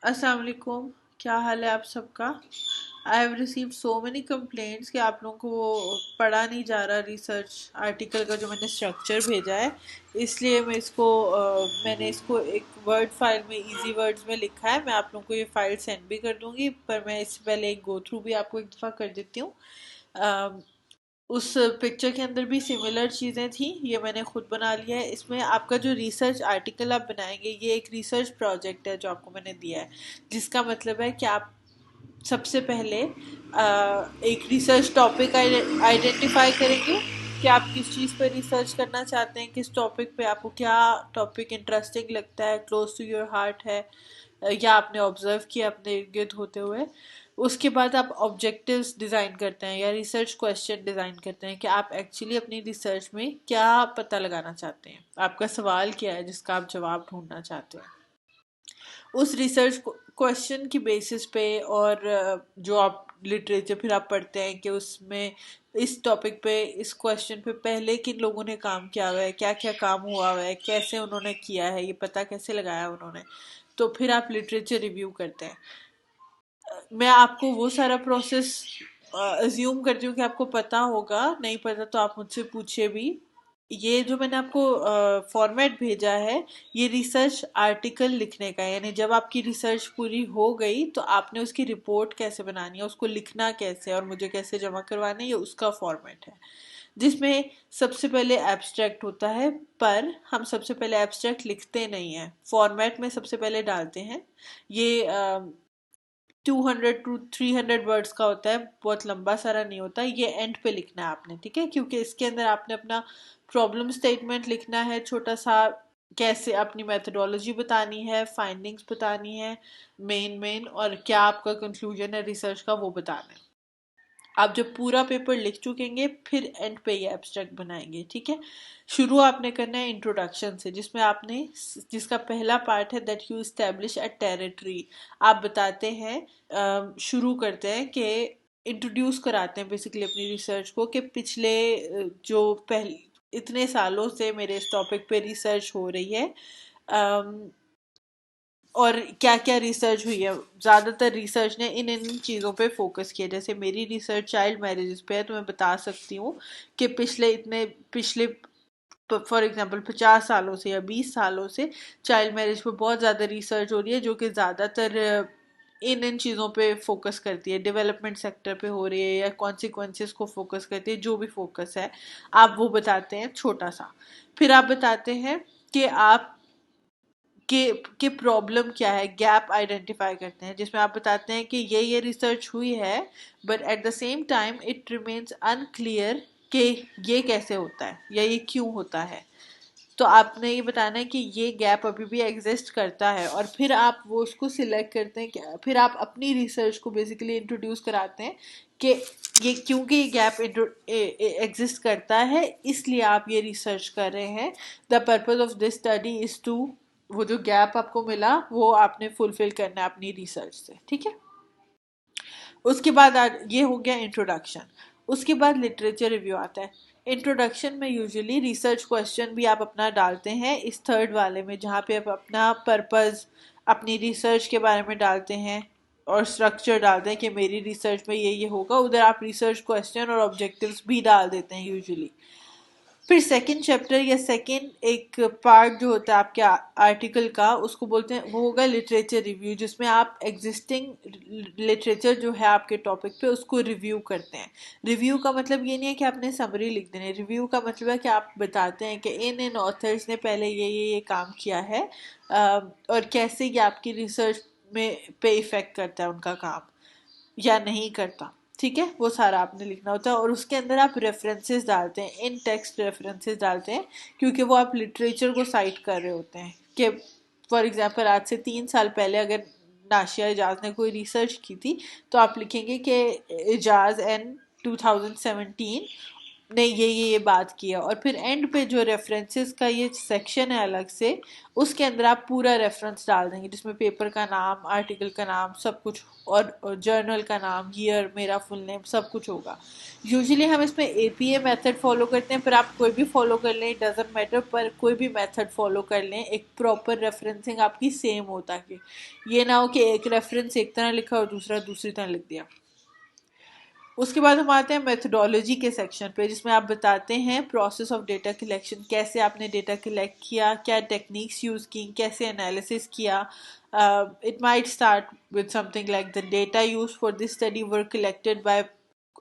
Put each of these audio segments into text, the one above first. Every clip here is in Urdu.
السلام علیکم. کیا حال ہے آپ سب کا؟ I have receive so many complaints کہ آپ لوگوں کو وہ پڑھا نہیں جا رہا ریسرچ آرٹیکل کا جو میں نے اسٹرکچر بھیجا ہے. اس لیے میں نے اس کو ایک ورڈ فائل میں ایزی ورڈز میں لکھا ہے. میں آپ لوگوں کو یہ فائل سینڈ بھی کر دوں گی، پر میں اس سے پہلے ایک گو تھرو بھی آپ کو ایک دفعہ کر دیتی ہوں. اس پکچر کے اندر بھی سملر چیزیں تھیں، یہ میں نے خود بنا لیا ہے. اس میں آپ کا جو ریسرچ آرٹیکل آپ بنائیں گے، یہ ایک ریسرچ پروجیکٹ ہے جو آپ کو میں نے دیا ہے، جس کا مطلب ہے کہ آپ سب سے پہلے ایک ریسرچ ٹاپک آئیڈینٹیفائی کریں گے کہ آپ کس چیز پہ ریسرچ کرنا چاہتے ہیں، کس ٹاپک پہ آپ کو کیا ٹاپک انٹرسٹنگ لگتا ہے، کلوز ٹو یور ہارٹ ہے، یا آپ نے آبزرو کیا اپنے ارد گرد ہوتے ہوئے. اس کے بعد آپ آبجیکٹیوز ڈیزائن کرتے ہیں یا ریسرچ کویسچن ڈیزائن کرتے ہیں کہ آپ ایکچولی اپنی ریسرچ میں کیا پتہ لگانا چاہتے ہیں، آپ کا سوال کیا ہے جس کا آپ جواب ڈھونڈنا چاہتے ہیں. اس ریسرچ کویسچن کی بیسس پہ اور جو آپ لٹریچر پھر آپ پڑھتے ہیں کہ اس میں اس ٹاپک پہ اس کویسچن پہ پہلے کن لوگوں نے کام کیا ہوا ہے، کیا کیا کام ہوا ہوا ہے، کیسے انہوں نے کیا ہے، یہ پتہ کیسے لگایا انہوں نے. تو پھر آپ لٹریچر ریویو کرتے ہیں. میں آپ کو وہ سارا پروسیس ازیوم کرتی ہوں کہ آپ کو پتہ ہوگا، نہیں پتہ تو آپ مجھ سے پوچھے بھی. یہ جو میں نے آپ کو فارمیٹ بھیجا ہے، یہ ریسرچ آرٹیکل لکھنے کا ہے. یعنی جب آپ کی ریسرچ پوری ہو گئی تو آپ نے اس کی رپورٹ کیسے بنانی ہے، اس کو لکھنا کیسے اور مجھے کیسے جمع کروانا ہے، یہ اس کا فارمیٹ ہے. جس میں سب سے پہلے ایبسٹریکٹ ہوتا ہے، پر ہم سب سے پہلے ایبسٹریکٹ لکھتے نہیں ہیں، فارمیٹ میں سب سے پہلے ڈالتے ہیں. یہ 200 to 300 ورڈز کا ہوتا ہے، بہت لمبا سارا نہیں ہوتا. یہ اینڈ پہ لکھنا ہے آپ نے، ٹھیک ہے، کیونکہ اس کے اندر آپ نے اپنا پرابلم اسٹیٹمنٹ لکھنا ہے چھوٹا سا، کیسے اپنی میتھڈولوجی بتانی ہے، فائنڈنگز بتانی ہے مین، اور کیا آپ کا کنکلوژن ہے ریسرچ کا وہ بتانا ہے. آپ جب پورا پیپر لکھ چکیں گے پھر اینڈ پہ یہ ایبسٹریکٹ بنائیں گے، ٹھیک ہے. شروع آپ نے کرنا ہے انٹروڈکشن سے، جس میں آپ نے جس کا پہلا پارٹ ہے that you establish a territory. آپ بتاتے ہیں، شروع کرتے ہیں کہ انٹروڈیوس کراتے ہیں بیسیکلی اپنی ریسرچ کو، کہ پچھلے جو اتنے سالوں سے میرے اس ٹاپک پہ ریسرچ ہو رہی ہے، اور کیا کیا ریسرچ ہوئی ہے. زیادہ تر ریسرچ نے ان چیزوں پہ فوکس کیا. جیسے میری ریسرچ چائلڈ میریجز پہ ہے، تو میں بتا سکتی ہوں کہ پچھلے فار ایگزامپل 50 سالوں سے یا 20 سالوں سے چائلڈ میرج پہ بہت زیادہ ریسرچ ہو رہی ہے، جو کہ زیادہ تر ان چیزوں پہ فوکس کرتی ہے، ڈیولپمنٹ سیکٹر پہ ہو رہی ہے یا کانسیکوینسز کو فوکس کرتی ہے، جو بھی فوکس ہے آپ وہ بتاتے ہیں چھوٹا سا. پھر آپ بتاتے ہیں کہ آپ کہ پرابلم کیا ہے، گیپ آئیڈینٹیفائی کرتے ہیں، جس میں آپ بتاتے ہیں کہ یہ ریسرچ ہوئی ہے، but at the same time it remains unclear کہ یہ کیسے ہوتا ہے یا یہ کیوں ہوتا ہے. تو آپ نے یہ بتانا ہے کہ یہ گیپ ابھی بھی ایگزسٹ کرتا ہے، اور پھر آپ وہ اس کو سلیکٹ کرتے ہیں کہ پھر آپ اپنی ریسرچ کو بیسیکلی انٹروڈیوس کراتے ہیں کہ یہ کیونکہ یہ گیپ ایگزسٹ کرتا ہے اس لیے آپ یہ ریسرچ کر رہے ہیں. The purpose of this study is to, وہ جو گیپ آپ کو ملا وہ آپ نے فلفل کرنا ہے اپنی ریسرچ سے، ٹھیک ہے. اس کے بعد یہ ہو گیا انٹروڈکشن. اس کے بعد لٹریچر ریویو آتا ہے. انٹروڈکشن میں یوزلی ریسرچ کویسچن بھی آپ اپنا ڈالتے ہیں اس تھرڈ والے میں، جہاں پہ آپ اپنا پرپز اپنی ریسرچ کے بارے میں ڈالتے ہیں اور اسٹرکچر ڈالتے ہیں کہ میری ریسرچ میں یہ ہوگا. ادھر آپ ریسرچ کویسچن اور آبجیکٹیوز بھی ڈال دیتے ہیں یوزلی. پھر سیکنڈ چیپٹر یا سیکنڈ ایک پارٹ جو ہوتا ہے آپ کے آرٹیکل کا، اس کو بولتے ہیں، وہ ہوگا لٹریچر ریویو، جس میں آپ ایگزسٹنگ لٹریچر جو ہے آپ کے ٹاپک پہ اس کو ریویو کرتے ہیں. ریویو کا مطلب یہ نہیں ہے کہ آپ نے سمری لکھ دینی ہے. ریویو کا مطلب ہے کہ آپ بتاتے ہیں کہ ان آتھرز نے پہلے یہ کام کیا ہے، اور کیسے یہ آپ کی ریسرچ میں پہ ایفیکٹ کرتا ہے ان کا کام یا نہیں کرتا، ٹھیک ہے. وہ سارا آپ نے لکھنا ہوتا ہے، اور اس کے اندر آپ ریفرنسز ڈالتے ہیں، ان ٹیکسٹ ریفرنسز ڈالتے ہیں، کیونکہ وہ آپ لٹریچر کو سائٹ کر رہے ہوتے ہیں. کہ فار ایگزامپل آج سے 3 سال پہلے اگر ناشیہ اعجاز نے کوئی ریسرچ کی تھی تو آپ لکھیں گے کہ اعجاز ان 2017 نہیں یہ بات کی ہے. اور پھر اینڈ پہ جو ریفرنسز کا یہ سیکشن ہے الگ سے، اس کے اندر آپ پورا ریفرنس ڈال دیں گے جس میں پیپر کا نام، آرٹیکل کا نام، سب کچھ، اور جرنل کا نام، ایئر، میرا فل نیم، سب کچھ ہوگا. یوزلی ہم اس میں اے پی اے میتھڈ فالو کرتے ہیں، پر آپ کوئی بھی فالو کر لیں، ڈزنٹ میٹر، پر کوئی بھی میتھڈ فالو کر لیں، ایک پراپر ریفرنسنگ آپ کی سیم ہو، تاکہ یہ نہ ہو کہ ایک ریفرنس ایک طرح لکھا اور دوسرا دوسری طرح لکھ دیا. اس کے بعد ہم آتے ہیں میتھڈولوجی کے سیکشن پہ، جس میں آپ بتاتے ہیں پروسیس آف ڈیٹا کلیکشن، کیسے آپ نے ڈیٹا کلیکٹ کیا، کیا ٹیکنیکس یوز کی، کیسے انالیسس کیا. It might start with something like the data used for this study were collected by،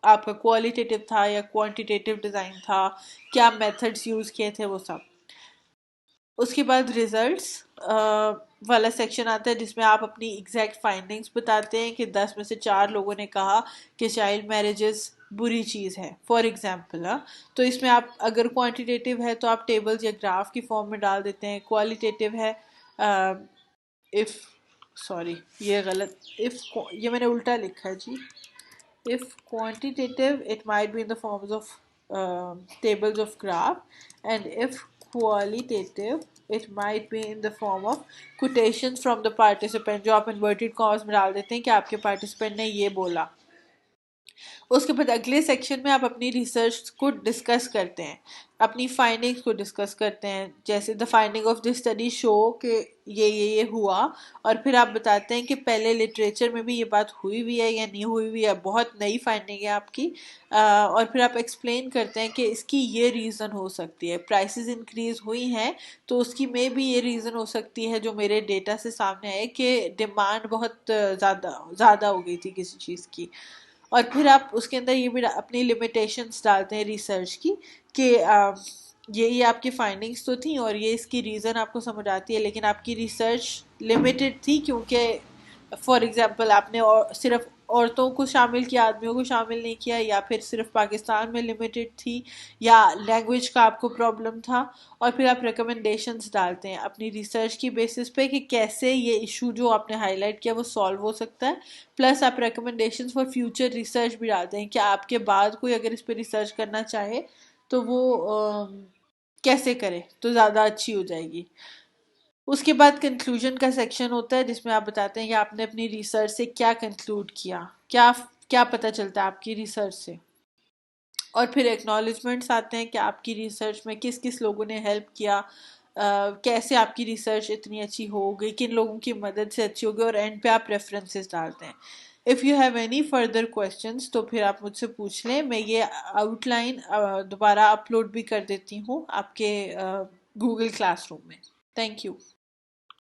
آپ کا کوالٹیٹیو تھا یا کوانٹیٹیو ڈیزائن تھا، کیا میتھڈس یوز کیے تھے، وہ سب. اس کے بعد ریزلٹس والا سیکشن آتا ہے، جس میں آپ اپنی ایگزیکٹ فائنڈنگس بتاتے ہیں کہ 10 میں سے 4 لوگوں نے کہا کہ چائلڈ میرجز بری چیز ہے، فار ایگزامپل. تو اس میں آپ اگر کوانٹیٹیو ہے تو آپ ٹیبلز یا گراف کی فارم میں ڈال دیتے ہیں. کوالٹیٹیو ہے اف سوری یہ غلط، اف یہ میں نے الٹا لکھا ہے جی. If quantitative, it might be in the forms of tables of graph, and if qualitative, it might be in the form of quotations from the participant, جو آپ inverted commas میں ڈال دیتے ہیں کہ آپ کے participant نے یہ بولا. اس کے بعد اگلے سیکشن میں آپ اپنی ریسرچ کو ڈسکس کرتے ہیں، اپنی فائنڈنگس کو ڈسکس کرتے ہیں، جیسے the finding of this study show کہ یہ ہوا. اور پھر آپ بتاتے ہیں کہ پہلے لٹریچر میں بھی یہ بات ہوئی ہوئی ہے یا نہیں ہوئی ہوئی ہے، بہت نئی فائنڈنگ ہے آپ کی. اور پھر آپ ایکسپلین کرتے ہیں کہ اس کی یہ ریزن ہو سکتی ہے، پرائسز انکریز ہوئی ہیں تو اس کی میں بھی یہ ریزن ہو سکتی ہے جو میرے ڈیٹا سے سامنے آئے کہ ڈیمانڈ بہت زیادہ ہو گئی تھی کسی چیز کی. اور پھر آپ اس کے اندر یہ بھی اپنی لمیٹیشنس ڈالتے ہیں ریسرچ کی، کہ یہ آپ کی فائنڈنگس تو تھیں اور یہ اس کی ریزن آپ کو سمجھ آتی ہے، لیکن آپ کی ریسرچ لمیٹڈ تھی، کیونکہ فار ایگزامپل آپ نے صرف عورتوں کو شامل کیا، آدمیوں کو شامل نہیں کیا، یا پھر صرف پاکستان میں لمیٹڈ تھی، یا لینگویج کا آپ کو پرابلم تھا. اور پھر آپ ریکمنڈیشنز ڈالتے ہیں اپنی ریسرچ کی بیسس پہ کہ کیسے یہ ایشو جو آپ نے ہائی لائٹ کیا وہ سالو ہو سکتا ہے. پلس آپ ریکمنڈیشنز فار فیوچر ریسرچ بھی ڈالتے ہیں کہ آپ کے بعد کوئی اگر اس پہ ریسرچ کرنا چاہے تو وہ کیسے کرے تو زیادہ اچھی ہو جائے گی. اس کے بعد کنکلوژن کا سیکشن ہوتا ہے، جس میں آپ بتاتے ہیں کہ آپ نے اپنی ریسرچ سے کیا کنکلوڈ کیا، کیا پتہ چلتا ہے آپ کی ریسرچ سے. اور پھر ایکنالجمنٹس آتے ہیں کہ آپ کی ریسرچ میں کس کس لوگوں نے ہیلپ کیا، کیسے آپ کی ریسرچ اتنی اچھی ہو گئی، کن لوگوں کی مدد سے اچھی ہو گئی. اور اینڈ پہ آپ ریفرنسز ڈالتے ہیں. If you have any further questions تو پھر آپ مجھ سے پوچھ لیں. میں یہ آؤٹ لائن دوبارہ اپلوڈ بھی کر دیتی ہوں آپ کے گوگل کلاس روم میں. Thank you.